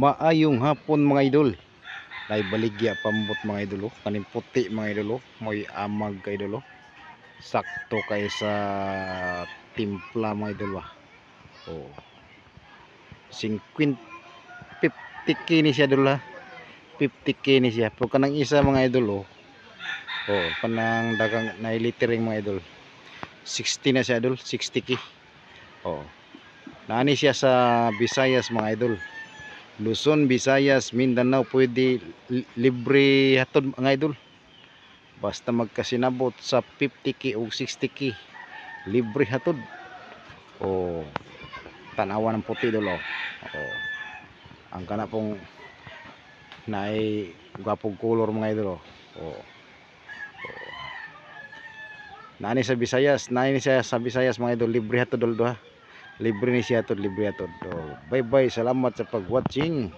Maayong hapon mga idol. Nay baligya pambot mga idol oh. Kaning puti mga idol oh. Moy amag kay idol oh. Sakto kay sa timpla mga idol ah. Oh. 50k ni siya idol ha. 50k ni siya. Pero kanang isa mga idol oh. Oh, kanang dagang na litering mga idol. 60 na siya idol, 60k. Oh. Naani siya sa Visayas mga idol. Luzon, Visayas, Mindanao, pwede libre hatod mga idol. Basta magkasinabot sa 50k o 60k, libre hatod. Oh, tanawa ng puti idol oh. Oh. Ang kana pong naay gwapong color mga idol oh. Oh. Oh. Naani sa Visayas, naani siya sa Visayas mga idol, libre hatod idol ha. Libre ni siya hatod, libre hatod. Oh, bye bye, salamat sa pag-watching.